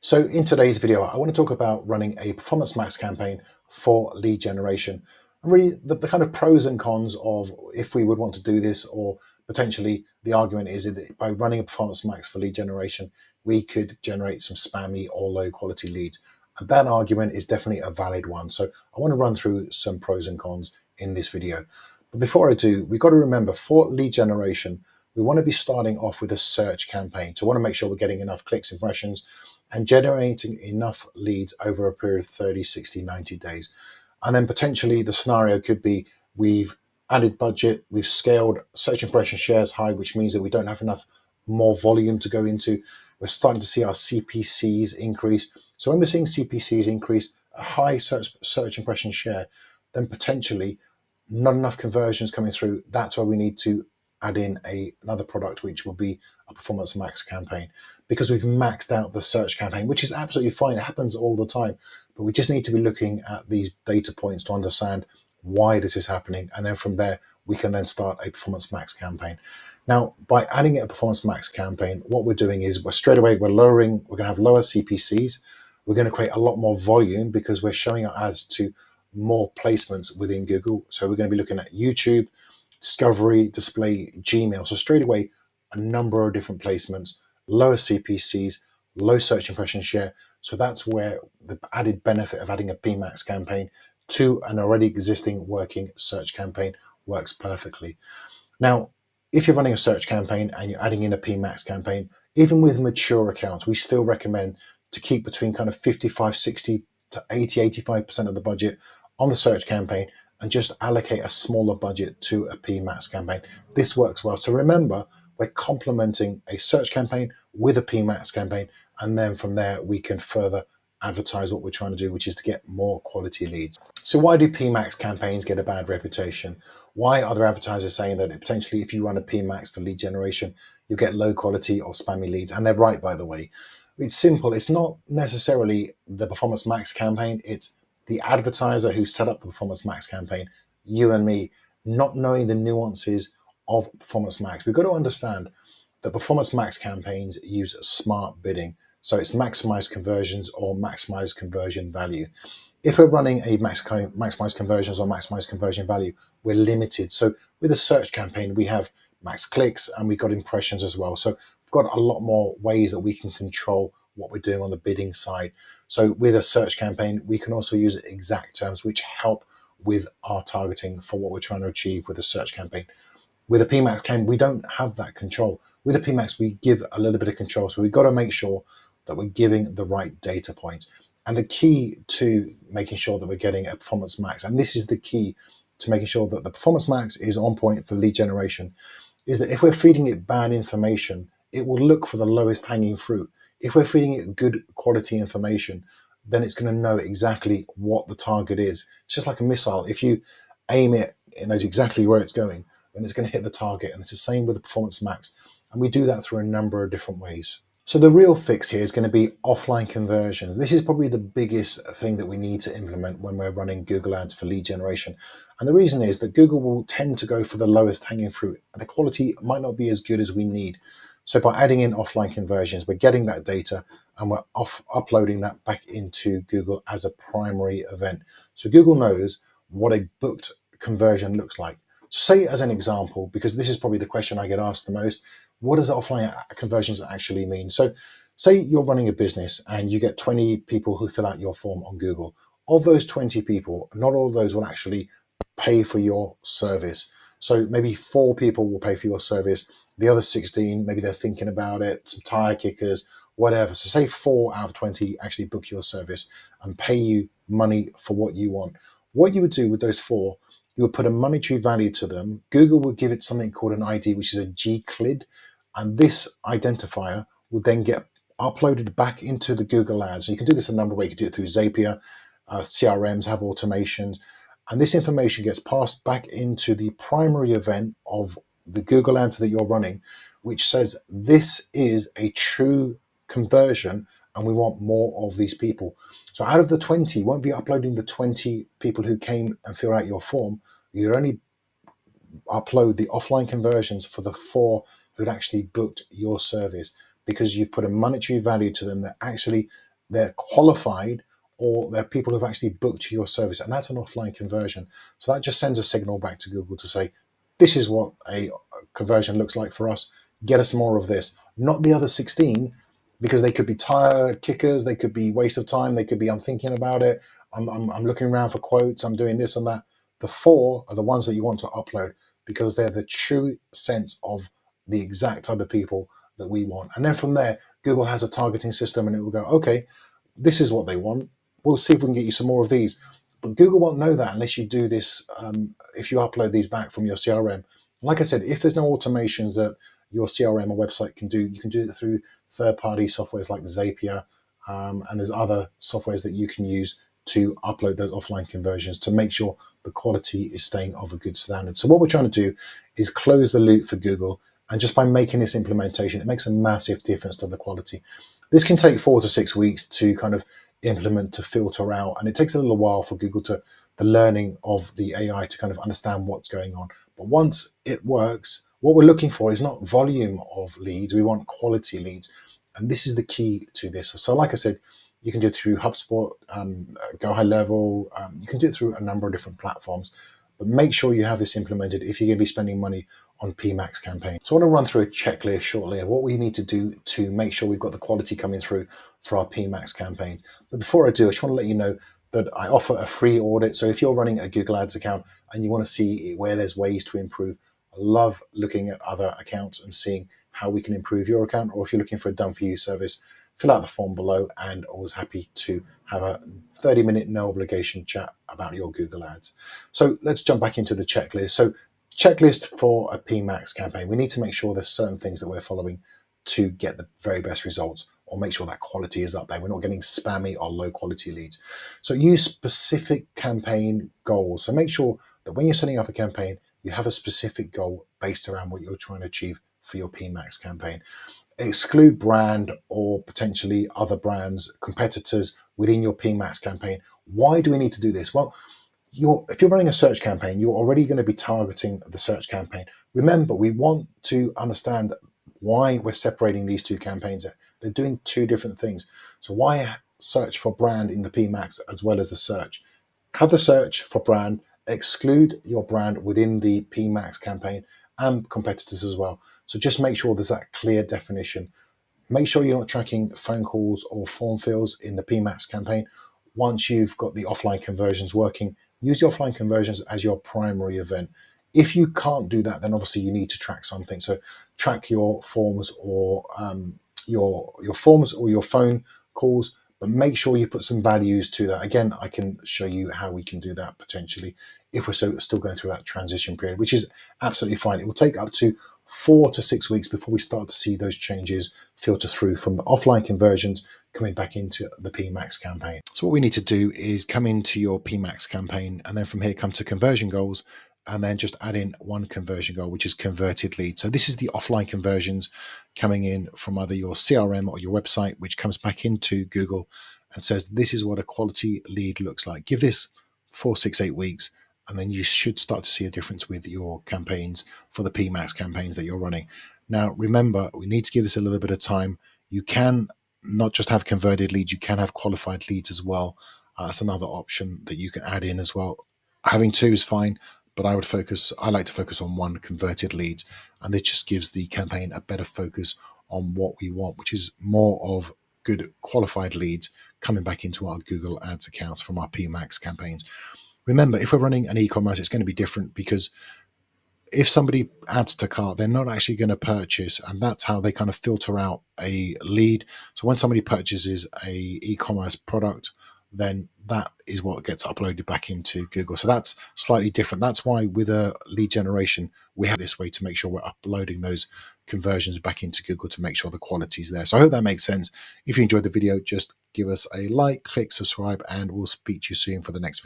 So in today's video, I want to talk about running a Performance Max campaign for lead generation. And really the kind of pros and cons of if we would want to do this, or potentially the argument is that by running a Performance Max for lead generation, we could generate some spammy or low quality leads. And that argument is definitely a valid one. So I want to run through some pros and cons in this video. But before I do, we've got to remember for lead generation, we want to be starting off with a search campaign. So we want to make sure we're getting enough clicks, impressions, and generating enough leads over a period of 30, 60, 90 days. And then potentially the scenario could be we've added budget, we've scaled search impression shares high, which means that we don't have enough more volume to go into. We're starting to see our CPCs increase. So when we're seeing CPCs increase, a high search impression share, then potentially not enough conversions coming through. That's where we need to add in another product, which will be a Performance Max campaign, because we've maxed out the search campaign, which is absolutely fine. It happens all the time, but we just need to be looking at these data points to understand why this is happening. And then from there, we can then start a Performance Max campaign. Now, by adding a Performance Max campaign, what we're doing is we're going to have lower CPCs. We're going to create a lot more volume because we're showing our ads to more placements within Google. So we're going to be looking at YouTube, Discovery, Display, Gmail. So straight away, a number of different placements, lower CPCs, low search impression share. So that's where the added benefit of adding a PMax campaign to an already existing working search campaign works perfectly. Now, if you're running a search campaign and you're adding in a PMax campaign, even with mature accounts, we still recommend to keep between kind of 55, 60 to 80, 85% of the budget on the search campaign and just allocate a smaller budget to a PMax campaign. This works well. So remember, we're complementing a search campaign with a PMax campaign, and then from there we can further advertise what we're trying to do, which is to get more quality leads. So why do PMax campaigns get a bad reputation? Why are there advertisers saying that potentially if you run a PMax for lead generation, you get low quality or spammy leads? And they're right, by the way. It's simple. It's not necessarily the Performance Max campaign. It's the advertiser who set up the Performance Max campaign, you and me, not knowing the nuances of Performance Max. We've got to understand that Performance Max campaigns use smart bidding. So it's maximize conversions or maximize conversion value. If we're running a maximize conversions or maximize conversion value, we're limited. So with a search campaign, we have max clicks and we've got impressions as well. So we've got a lot more ways that we can control what we're doing on the bidding side. So with a search campaign, we can also use exact terms which help with our targeting for what we're trying to achieve with a search campaign. With a PMax campaign, we don't have that control. With a PMax, we give a little bit of control. So we've got to make sure that we're giving the right data points. And the key to making sure that we're getting a Performance Max, and this is the key to making sure that the Performance Max is on point for lead generation, is that if we're feeding it bad information, it will look for the lowest hanging fruit. If we're feeding it good quality information, then it's going to know exactly what the target is. It's just like a missile. If you aim it, it knows exactly where it's going, then it's going to hit the target. And it's the same with the Performance Max. And we do that through a number of different ways. So the real fix here is going to be offline conversions. This is probably the biggest thing that we need to implement when we're running Google Ads for lead generation. And the reason is that Google will tend to go for the lowest hanging fruit, and the quality might not be as good as we need. So by adding in offline conversions, we're getting that data and we're uploading that back into Google as a primary event. So Google knows what a booked conversion looks like. So say as an example, because this is probably the question I get asked the most, what does offline conversions actually mean? So say you're running a business and you get 20 people who fill out your form on Google. Of those 20 people, not all of those will actually pay for your service. So maybe 4 people will pay for your service. The other 16, maybe they're thinking about it, some tire kickers, whatever. So say 4 out of 20 actually book your service and pay you money for what you want. What you would do with those 4, you would put a monetary value to them. Google would give it something called an ID, which is a GCLID. And this identifier will then get uploaded back into the Google Ads. So you can do this a number of ways. You can do it through Zapier, CRMs have automations. And this information gets passed back into the primary event of the Google Ads that you're running, which says this is a true conversion and we want more of these people. So out of the 20, you won't be uploading the 20 people who came and fill out your form. You only upload the offline conversions for the 4 who'd actually booked your service, because you've put a monetary value to them that actually they're qualified or they're people who've actually booked your service, and that's an offline conversion. So that just sends a signal back to Google to say, this is what a conversion looks like for us. Get us more of this, not the other 16, because they could be tire kickers, they could be waste of time, they could be I'm thinking about it, I'm looking around for quotes, I'm doing this and that. The 4 are the ones that you want to upload because they're the true sense of the exact type of people that we want. And then from there, Google has a targeting system and it will go, okay, this is what they want. We'll see if we can get you some more of these. But Google won't know that unless you do this, if you upload these back from your CRM. Like I said, if there's no automations that your CRM or website can do, you can do it through third-party softwares like Zapier, and there's other softwares that you can use to upload those offline conversions to make sure the quality is staying of a good standard. So what we're trying to do is close the loop for Google, and just by making this implementation, it makes a massive difference to the quality. This can take 4 to 6 weeks to kind of implement, to filter out, and it takes a little while for Google to the learning of the AI to kind of understand what's going on. But once it works, what we're looking for is not volume of leads, we want quality leads. And this is the key to this. So like I said, you can do it through HubSpot, Go High Level, you can do it through a number of different platforms. But make sure you have this implemented if you're going to be spending money on PMax campaign. So I want to run through a checklist shortly of what we need to do to make sure we've got the quality coming through for our PMax campaigns. But before I do, I just want to let you know that I offer a free audit. So if you're running a Google Ads account and you want to see where there's ways to improve, I love looking at other accounts and seeing how we can improve your account. Or if you're looking for a done for you service, fill out the form below, and always happy to have a 30-minute no obligation chat about your Google Ads. So let's jump back into the checklist. So checklist for a PMax campaign, we need to make sure there's certain things that we're following to get the very best results, or make sure that quality is up there. We're not getting spammy or low quality leads. So use specific campaign goals. So make sure that when you're setting up a campaign, you have a specific goal based around what you're trying to achieve for your PMax campaign. Exclude brand or potentially other brands, competitors within your PMax campaign. Why do we need to do this? Well, if you're running a search campaign, you're already going to be targeting the search campaign. Remember, we want to understand why we're separating these two campaigns. They're doing two different things. So why search for brand in the PMax as well as the search? Have the search for brand, exclude your brand within the PMax campaign and competitors as well. So just make sure there's that clear definition. Make sure you're not tracking phone calls or form fills in the PMax campaign. Once you've got the offline conversions working, use the offline conversions as your primary event. If you can't do that, then obviously you need to track something. So track your forms or your forms or your phone calls, but make sure you put some values to that. Again, I can show you how we can do that potentially if we're still going through that transition period, which is absolutely fine. It will take up to 4 to 6 weeks before we start to see those changes filter through from the offline conversions coming back into the PMax campaign. So what we need to do is come into your PMax campaign, and then from here come to conversion goals, and then just add in one conversion goal, which is converted leads. So this is the offline conversions coming in from either your CRM or your website, which comes back into Google and says, this is what a quality lead looks like. Give this 4, 6, 8 weeks, and then you should start to see a difference with your campaigns for the PMax campaigns that you're running. Now, remember, we need to give this a little bit of time. You can not just have converted leads, you can have qualified leads as well. That's another option that you can add in as well. Having two is fine, but I like to focus on one, converted leads, and this just gives the campaign a better focus on what we want, which is more of good qualified leads coming back into our Google Ads accounts from our PMax campaigns. Remember, if we're running an e-commerce, it's going to be different, because if somebody adds to cart, they're not actually going to purchase, and that's how they kind of filter out a lead. So when somebody purchases a e-commerce product, then that is what gets uploaded back into Google. So that's slightly different. That's why with a lead generation, we have this way to make sure we're uploading those conversions back into Google to make sure the quality is there. So I hope that makes sense. If you enjoyed the video, just give us a like, click subscribe, and we'll speak to you soon for the next video.